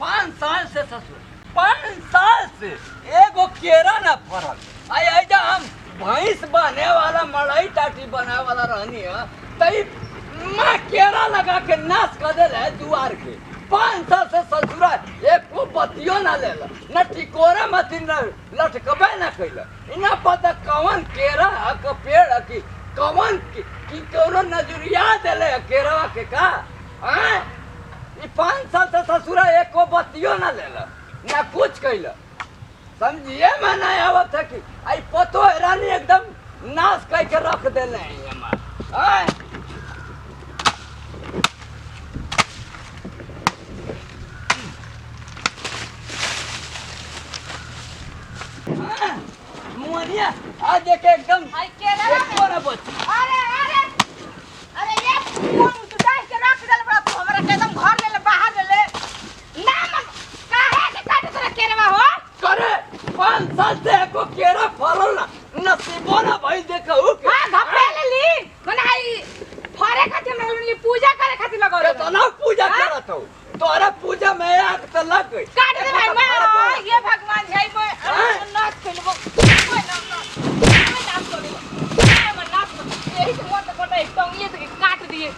5 साल से ससुर 5 साल से एगो केरा ना फरल। आई जा हम भैंस बने वाला मड़ई टाटी बने वाला रहनी है तई मैं केरा लगा के नाश कर दे रहे दुआर के। 5 साल से ससुरा एक को बतियो ना ले न टिकोरा मती न लटकबे ना कैल। इना पता कौन केरा का पेड़ की कौन की कोनो नजरिया देले केरवा के का हैं? ई 5 साल से ससुरा एक को बतियो ना ले ना कुछ कैल। समझिए मैं नहीं आवत है कि आई पतो रानी एकदम नाश करके रख देले हैं हमार। मुनिया आज देख एकदम एको ना बच। अरे अरे अरे ये फोन तू डाल के रख दे बड़ा तू हमरा के एकदम घर ले बाहर ले ना मन काहे के काटे तोरा केरवा हो करे 5 साल से एको केरा फरल ना नसीबो ना भाई देखहु के। हां घपे ले ली मने आई फरे खातिर हमरा पूजा करे खातिर लगाओ तो ना पूजा करत हो तोरा पूजा में आग त लग गई। काट दे भाई मैं ये भगवान जय मैं नाच खेलबो कोई नाम करो मैं नाच यही से मोट कोट एक टंगिए से काट दिए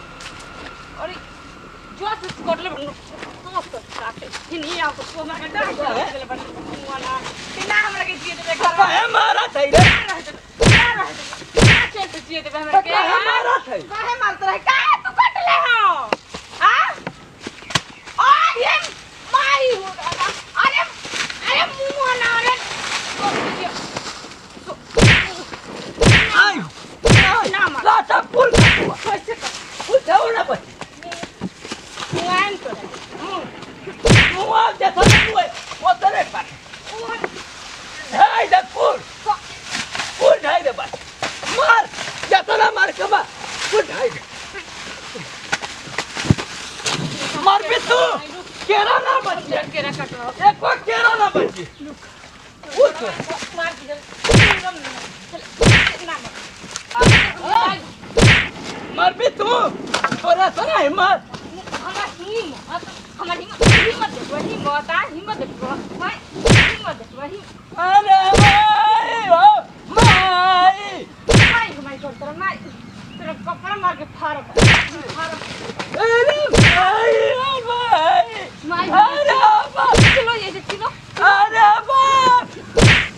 और जो से कोट ले मस्त काटे नहीं आपको तो मैं डर दे वाला बिना हमरा के दिए दे घर है मारा थई रे चल तो दिए दे हमरा के मारा थई काहे मारत रहे काहे तू कट ले हो हां अरे माई अरे अरे मुंह ना अरे आई ना मार लाटा पुल कैसे पुल जाओ ना बच मुआन तो मुआ जैसा हुए वो तेरे पर ढाई दे पुल ढाई दे बस मार जैसा ना मार कबा पुल ढाई दे मार भी तू केरा ना बची केरा कटवा एक बार केरा ना बची उठ मार दे एकदम ना मार मार भी तू थोड़ा सा हिम्मत हमारी हिम्मत देखो मैं हिम्मत देखो अरे भाई ओ माई माई करता माई तेरा कपड़ा मार के फाड़ अरे भाई ओ भाई माई अरे बाप चलो ये जे चलो अरे बाप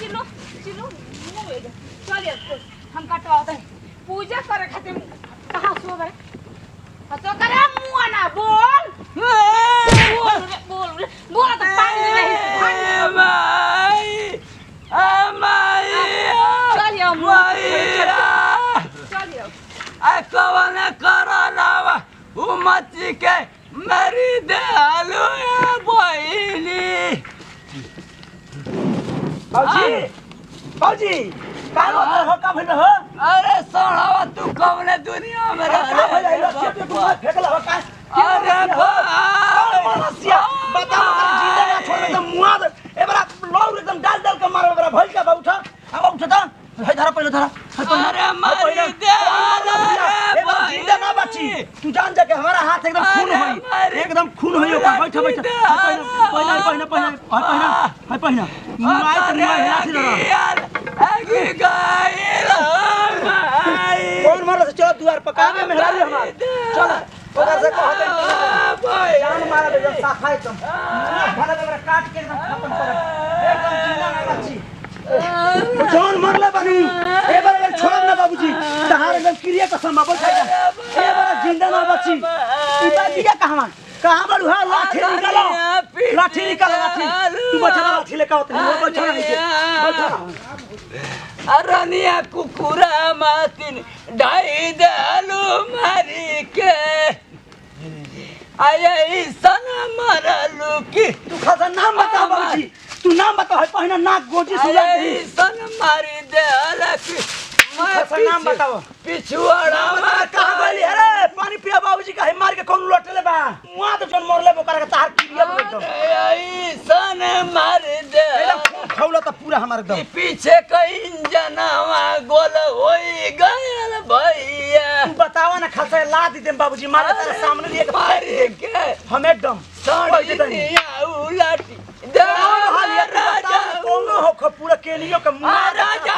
चलो चल यार हम कटवाते हैं पूजा करे खातिर कहां सो गए तो करे मुआ ना बोल बोल तो पानी नहीं माई माई चल यार चल यार कवन करलावा उमती के मेरी देलू बहिनी बाबूजी का हो का भइल हो? अरे सोनावा तू कवने दुनिया में का भइल है लक्ष्य पे तुम फेंकला हो का? अरे भाई मरसिया बता जिंदा ना छोड़ दे मुआ दे ए बड़ा लौर एकदम डाल डाल के मारो बड़ा भइल का उठा अब उठा ता है धरा पहले धरा अरे मारी दे ए बड़ा जिंदा ना बची तू जान जा के हमारा हाथ एकदम खून होई एकदम खून होई ओका बैठा पहिना मुआई तो मुआई हाथ धरा आगे गाइल कौन मारा से चलो द्वार पकावे मेहरारू हमार चल उधर से कह दे जान मारा दे जब साखा एकदम भला बड़ा काट के एकदम खत्म कर एकदम जिंदा ना बची जान मरले बनी ए बार छोड़ ना बाबूजी तहार एकदम क्रिया कसम बाबू खाएगा ए बार जिंदा ना बची ई बाजिया कहां बड़ू है लाठी निकालो लाठी तू बचा लाठी लेके आओ वो बचा नहीं अरनिया कुकुरा मातिन ढाई दालू मारी के आये सना मरलू की तू खासा नाम बता बाबूजी तू नाम बता है पहिना नाक गोजी सुला दे सन मारी देला की खासा नाम बताओ पिछुआड़ा में कहां गली अरे पानी पिया बाबूजी का है मार के कौन लोटले बा मुआ तो जन मरले बोकर के तार क्रिया एकदम आई सन मार दे खौला तो पूरा हमार एकदम पीछे कहीं जनावा गोल होई गयल भैया तू बतावा ना खासा ला दी दे बाबूजी मारे तेरे सामने लिए मारे के हम एकदम साड़ी दिया उलटी दे राजा कोनो हो पूरा केलियो के मुंह राजा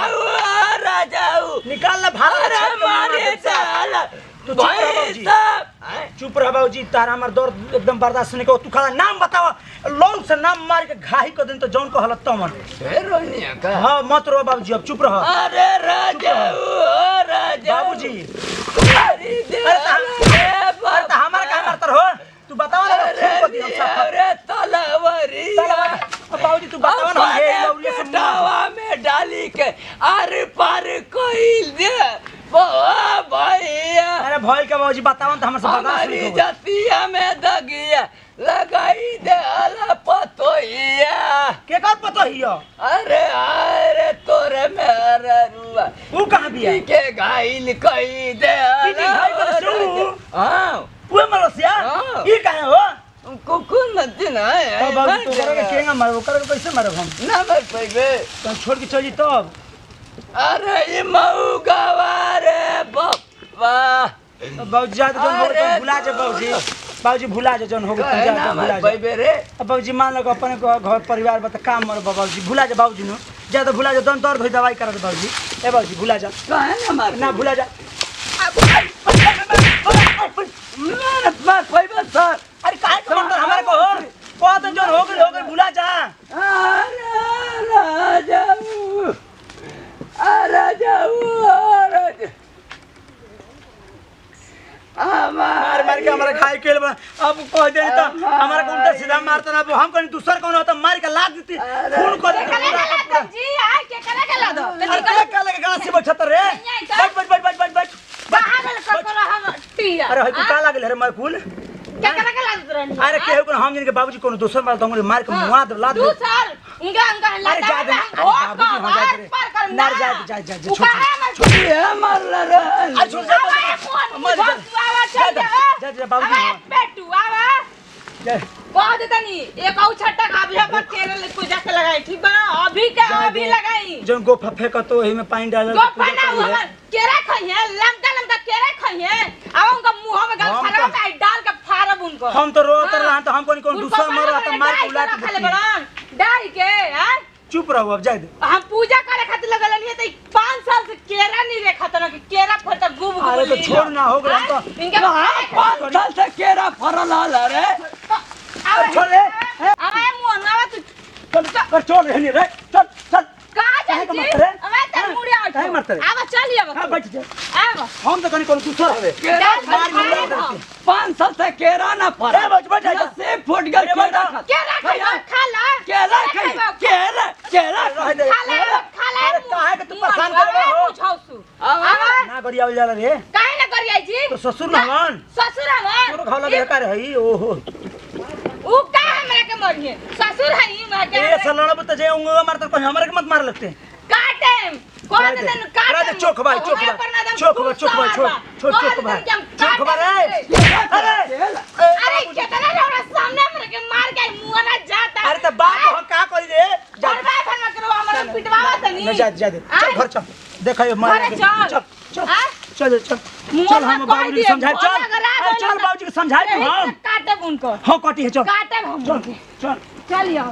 निकाल ले भाग अरे मारे साला तू चुप रह बाबूजी तारा हमर दर्द एकदम बर्दाश्त नहीं को तू खाला नाम बताओ लोग से नाम मार के घाही कर दिन तो जौन को हालत तमन रोनिया का हां मत रो बाबूजी अब चुप रह अरे राजा बाबूजी अरे हमारा का मारतर हो तू बताओ ना खून को दियो सब अरे तलवारी बाबूजी तू बताओ ना हम ये लौरिया से टावा में डाली के आर पार कोई दे भैया अरे भाई का बाबूजी बताओ तो हमसे बर्दाश्त हमारी नहीं हो जतिया में दगिया लगाई दे अला पतोहिया के का पतो हियो अरे तोरे मेरा रुआ वो कहां भी है के घायल कई दे की घायल कर सु हां वो मरसिया ये कहां हो कुकुन मत ना तो बाबू तो करे केंगा मारो करे कैसे मारो हम ना मर पाइबे तो छोड़ के चली तब अरे ये मऊ गवारे बाबा बाबूजी जा जन हो गए भुला जा बाबूजी भुला जा जन हो गए जा भुला जा पाइबे रे अब बाबूजी मान लो अपने को घर परिवार बता काम मर बाबूजी भुला जा बाबूजी नो जा तो भुला जा दम दर्द होई दवाई करा दे बाबूजी ए बाबूजी भुला जा काहे ना मार ना भुला जा मार पाइबे सर अरे काहे को मंतर हमारे को हो तो जन हो गए भुला जा मार के हमारा खाए के अब कह दे तो हमारा को उल्टा सीधा मारता ना हम कहीं दूसर कौन होता मार के लाद देती खून को जी आ के करे के ला दो अरे क्या लगे गांव से बचतर रे बैठ बाहर कर हम टिया अरे हई का लागल रे मार फूल क्या करे के ला दो रहनी अरे केहू को हम जन के बाबूजी कोनो दूसर मार दंगले मार के मुआ दे लाद दे दूसर उनका ला अरे जा दे बाबूजी हो जाए रे नर जा छोड़ ये मर रे अरे छोड़ जा बाबूजी बेटू आवा कह देता नहीं एक और छट्टा काबले पर केरे ले पूजा के लगाई ठीक बा अभी का अभी लगाई जन गोफा फेंक तो एही में पानी डाल गोफा ना हमर केरा खइए लमका केरा खइए अब उनका मुंह में गल फरा में डाल के फारब उनको हम तो रोत रहा तो हम कोन दूसरा मर तो मार के उला के खाले बड़न डाल के हैं चुप रहो अब जाए दे हम पूजा करे खातिर लगल नहीं त 5 साल से केरा नहीं रेखा त कि केरा फट गुब गुब अरे तो छोड़ ना हो गया तो इनका 5 साल से केरा फरल आल रे छोड़ रे अबे मुंह ना तू चल छोड़ रे रे चल कहां जाए छी अबे त मुड़िया उठ काहे मरते रे आवा चलिए अब हां बैठ जा आवा हम तो कहीं कोनो दूसरा हवे केरा मार 5 साल से केरा ना फरल ए बैठ जा से फुट गया केरा केरा खा ला केरा केरा खा ले अरे काहे के तू परेशान करबे हो पूछौसु आवा ना गरिया जाला रे काहे ना करियै जी तो ससुर नहवन ससुर हमर तोरो घाव लगे का रे हई ओहो उ का हमरा के मरिए ससुर है ई मार के ए सलड़ा बत जे उंगवा मारत कोई हमरे के मत मार लगते काटेम कौन देन काटेम चोक भाई छोड़ रे अरे कितना लोड़ा सामने हमरा के मार के मुंह ना जाता अरे त बाप हो का करी रे जा करवा फरमा करो हमरा पिटवावा तनी जा चल घर चल देखियो मार चल हम बाबूजी के समझाए चल बाबूजी के समझाए हम काटेब उनको हां कटी है चल काटेब हम चल चलिए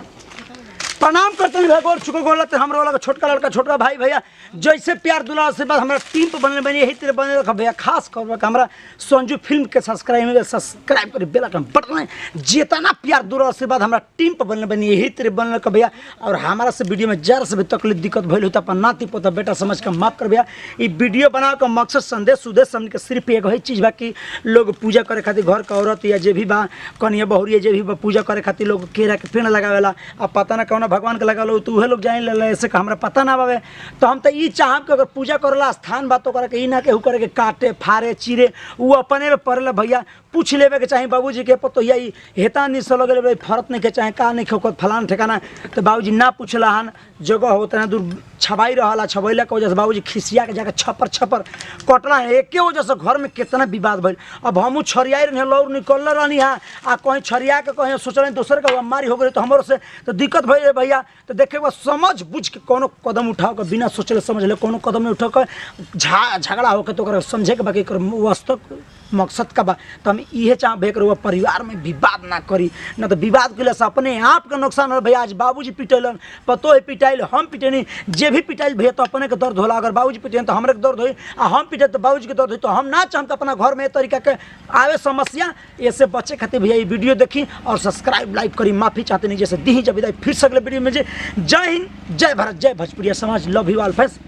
प्रणाम करते हैं भगवान शुक्र गोलत हमरा वाला छोटका लड़का छोटका भाई भैया जैसे प्यार दुलार से बाद हमरा टीम पे बनले बनी यही तरह बने रखा भैया खास कर के हमरा संजू फिल्म के सब्सक्राइब करे बेल आइकन बटन जितना प्यार दुलार से बाद हमरा टीम पे बनले बनी यही तरह बनले का भैया और हमारा से वीडियो में जरा से भी तकलीफ दिक्कत भइल होता अपन नाती पोता बेटा समझ के माफ कर भैया ई वीडियो बनावे का मकसद संदेश उद्देश्य हमन के सिर्फ एक ही चीज बा कि लोग पूजा करे खातिर घर का औरत या जे भी बा कन्या बहुरिया जे भी बा पूजा करे खातिर लोग केरा के पेड़ लगावेला अब पता ना कौन भगवान के लगा लो तो उहे लोग जान ले ऐसे का हमरा पता ना बावे तो हम तो ई चाहब कि अगर पूजा करला स्थान बातों करे के ई ना केहू करे के काटे फारे चीरे वो अपने में पड़ले भैया पूछ लेवे के चाहे बाबूजी के पतो या हेता नहीं सो लगले भाई फरत नहीं के चाहे का नहीं खोकत फलान ठिकाना तो बाबूजी ना पूछला हन जगह होता ना दूर छबाई रहला छबैला के वजह से बाबूजी खिसिया के जाके छपर कटला है एके वजह से घर में कितना विवाद भइल अब हमू छरियाई रहे लौर निकल रहनी है आ कहीं छरिया के कहीं सोचल दोसर के मारी हो गई तो हमरो से तो दिक्कत भइल भैया तो देखे समझ बुझ के कोनो कदम उठाओ के बिना सोचले समझ ले कोनो कदम नहीं उठा के झगड़ा होके तो समझे के बाकी कर वास्तव मकसद का बा तो हम इहे चाह भे करो परिवार में विवाद ना करी ना तो विवाद के से अपने आप का नुकसान हो। भैया आज बाबूजी पिटेलन पतो है पिटाइल हम पिटेनी जे भी पिटाइल भैया तो अपने के दर्द होला। अगर बाबूजी पिटेन तो हमरे के दर्द होई आ हम पिटे तो बाबूजी के दर्द होई। तो हम ना चाहम तो अपना घर में तरीका के आवे समस्या ऐसे बच्चे खातिर भैया ये वीडियो देखी और सब्सक्राइब लाइक करी। माफी चाहते नहीं जैसे दी जब फिर से अगले वीडियो में जय हिंद जय भारत जय भोजपुरिया समाज लव यू ऑल फ्रेंड्स।